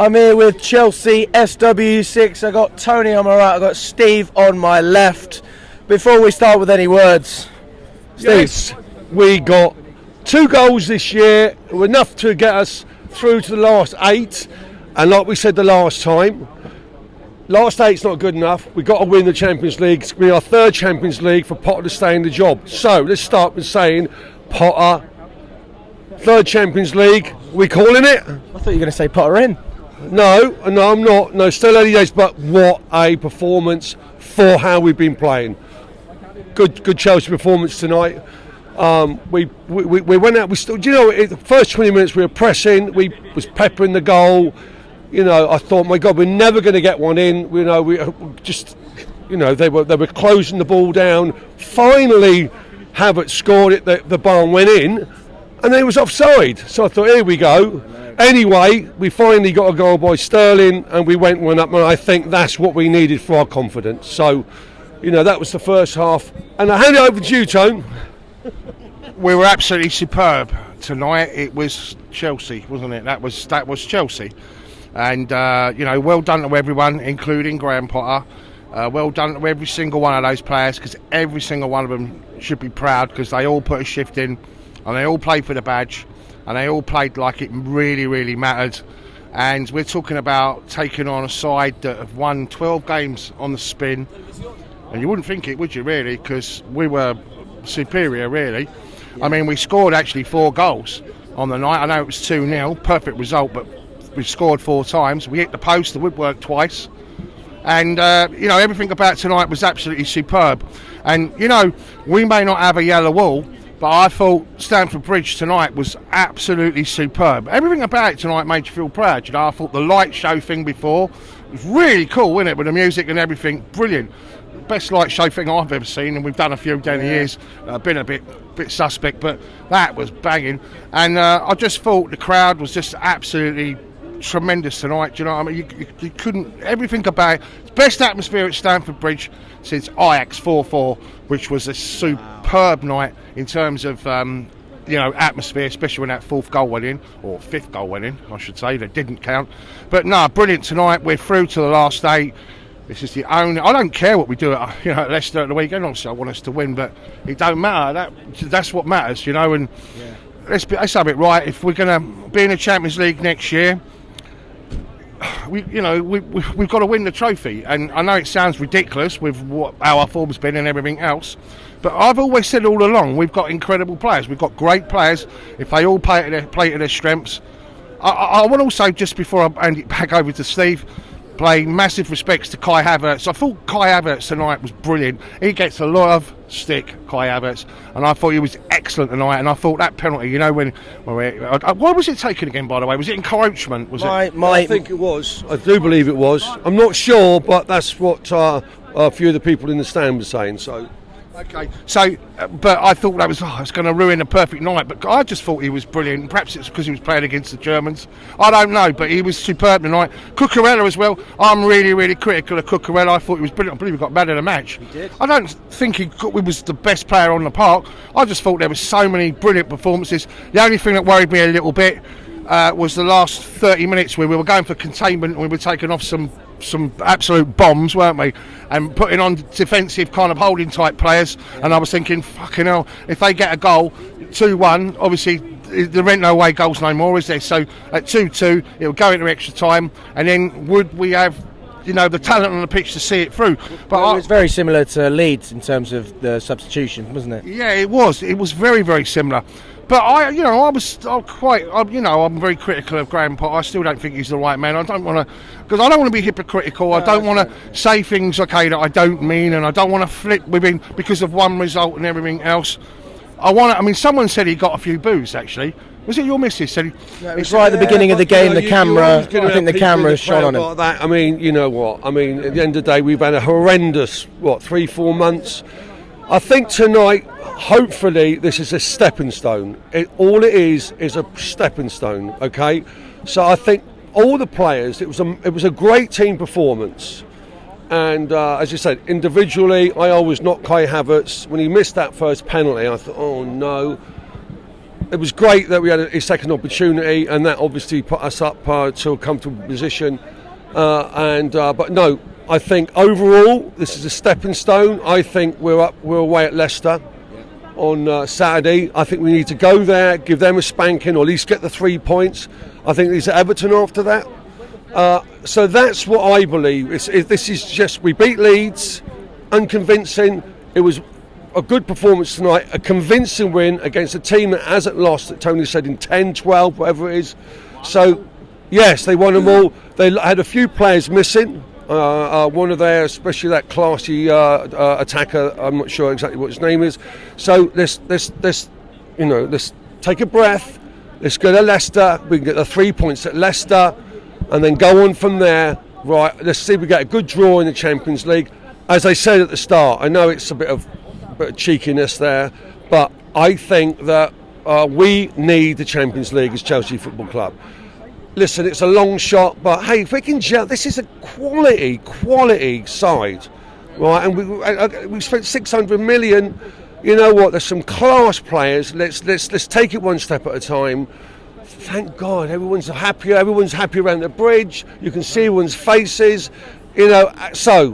I'm here with Chelsea SW6. I got Tony on my right, I got Steve on my left. Before we start with any words, Steve. Yes, we got 2 goals this year, enough to get us through to the last 8. And like we said the last time, last 8's not good enough. We've got to win the Champions League. It's going to be our 3rd Champions League for Potter to stay in the job. So let's start with saying, Potter, 3rd Champions League, we calling it? I thought you were going to say Potter in. No, I'm not. No, still early days, but what a performance for how we've been playing. Good Chelsea performance tonight. We went out. We still, the first 20 minutes we were pressing. We was peppering the goal. I thought, my God, we're never going to get one in. They were closing the ball down. Finally, Havertz scored it. The barn went in, and then it was offside. So I thought, here we go. Anyway, we finally got a goal by Sterling, and we went one up, and I think that's what we needed for our confidence. So, that was the first half. And I hand it over to you, Tone. We were absolutely superb tonight. It was Chelsea, wasn't it? That was Chelsea. And, well done to everyone, including Graham Potter. Well done to every single one of those players, because every single one of them should be proud, because they all put a shift in, and they all played for the badge. And they all played like it really, really mattered. And we're talking about taking on a side that have won 12 games on the spin. And you wouldn't think it, would you, really? Because we were superior, really. Yeah. I mean, we scored actually 4 goals on the night. I know it was 2-0, perfect result, but we scored 4 times. We hit the post, the woodwork twice. And, everything about tonight was absolutely superb. And, we may not have a yellow wall, but I thought Stamford Bridge tonight was absolutely superb. Everything about it tonight made you feel proud. I thought the light show thing before was really cool, wasn't it? With the music and everything, brilliant. Best light show thing I've ever seen, and we've done a few down the years. Been a bit suspect, but that was banging. And I just thought the crowd was just absolutely tremendous tonight. Do you know what I mean? You couldn't, everything about it. Best atmosphere at Stamford Bridge since Ajax 4-4, which was a superb night in terms of atmosphere, especially when that 4th goal went in, or 5th goal went in, I should say. That didn't count. But no, brilliant tonight. We're through to the last 8. This is the only. I don't care what we do at Leicester at the weekend. Obviously, I want us to win, but it don't matter. That's what matters, And let's have it right. If we're going to be in the Champions League next year, we've got to win the trophy. And I know it sounds ridiculous with how our form's been and everything else, but I've always said all along, we've got incredible players. We've got great players. If they all play to their strengths. I want also, just before I hand it back over to Steve, play massive respects to Kai Havertz. I thought Kai Havertz tonight was brilliant. He gets a lot of stick, Kai Havertz, and I thought he was excellent tonight. And I thought that penalty, why was it taken again, by the way? Was it encroachment? I think it was. I do believe it was. I'm not sure, but that's what a few of the people in the stand were saying. So. Okay, so, but I thought that was going to ruin a perfect night, but I just thought he was brilliant. Perhaps it's because he was playing against the Germans. I don't know, but he was superb tonight. Cucurella as well. I'm really, really critical of Cucurella. I thought he was brilliant. I believe he got man of the match. He did. I don't think he was the best player on the park. I just thought there were so many brilliant performances. The only thing that worried me a little bit was the last 30 minutes where we were going for containment and we were taking off some absolute bombs, weren't we, and putting on defensive kind of holding type players. And I was thinking, fucking hell, if they get a goal 2-1, obviously there ain't no way goals no more, is there? So at 2-2 it will go into extra time, and then would we have the talent on the pitch to see it through? But it was very similar to Leeds in terms of the substitution, wasn't it? Yeah, it was very, very similar. But I'm very critical of Graham Potter. I still don't think he's the right man. I don't want to be hypocritical. I don't want to say things, that I don't mean, and I don't want to flip with him because of one result and everything else. Someone said he got a few boos, actually. Was it your missus? Said he? No, it was right at the beginning of the game. The camera, I think the camera shone on him. Like that. You know what? At the end of the day, we've had a horrendous 3-4 months. I think tonight, hopefully, this is a stepping stone. All it is a stepping stone. Okay, so I think all the players. It was a great team performance, and as you said, individually, I always knocked Kai Havertz when he missed that first penalty. I thought, oh no. it was great that we had a second opportunity, and that obviously put us up to a comfortable position. But no, I think overall this is a stepping stone. I think we're away at Leicester on Saturday. I think we need to go there, give them a spanking, or at least get the 3 points. I think it's Everton after that. So that's what I believe. This is just, we beat Leeds, unconvincing. It was a good performance tonight, a convincing win against a team that hasn't lost, that Tony said in 10, 12, whatever it is. So, yes, they won them all. They had a few players missing. One of their, especially that classy attacker, I'm not sure exactly what his name is. So let's take a breath. Let's go to Leicester. We can get the 3 points at Leicester, and then go on from there. Right, let's see if we get a good draw in the Champions League. As I said at the start, I know it's a bit of cheekiness there, but I think that we need the Champions League as Chelsea Football Club. Listen, it's a long shot, but hey, if we can this is a quality side, right? And we spent 600 million. You know what? There's some class players. Let's take it one step at a time. Thank God, everyone's happy. Everyone's happy around the bridge. You can see everyone's faces. You know, so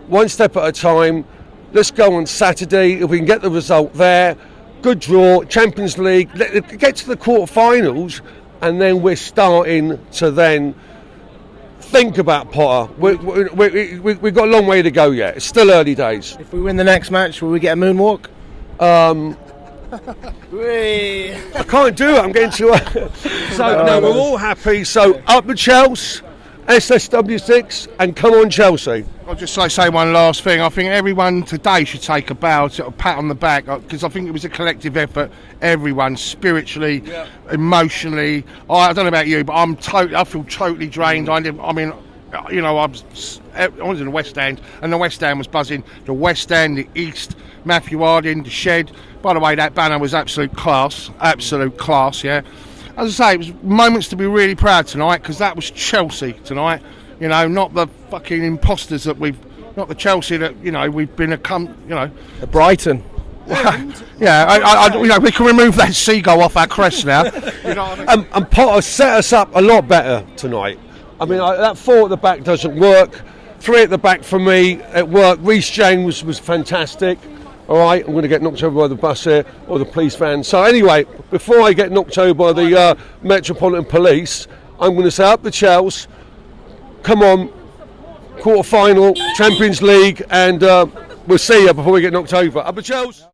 one step at a time. Let's go on Saturday. If we can get the result there, good draw, Champions League. Get to the quarterfinals, and then we're starting to then think about Potter. We've got a long way to go yet. It's still early days. If we win the next match, will we get a moonwalk? I can't do it. I'm getting too. So no, we're all happy. So up the Chelsea, SSW6, and come on Chelsea. I'll just say one last thing. I think everyone today should take a bow, sort of pat on the back, because I think it was a collective effort. Everyone, spiritually, emotionally. I don't know about you, but I feel totally drained. I mean, you know, I was in the West End, and the West End was buzzing. The West End, the East, Matthew Harding, the Shed. By the way, that banner was absolute class, yeah. As I say, it was moments to be really proud tonight, because that was Chelsea tonight. You know, not the fucking imposters not the Chelsea that, you know, we've been Brighton. Yeah, you know, we can remove that seagull off our crest now. You know what I mean? And Potter set us up a lot better tonight. I mean, that 4 at the back doesn't work. 3 at the back for me, it worked. Reece James was fantastic. All right, I'm going to get knocked over by the bus here, or the police van. So anyway, before I get knocked over by the Metropolitan Police, I'm going to say up the Chelsea, come on, quarter-final, Champions League, and we'll see you before we get knocked over. Up the Chelsea.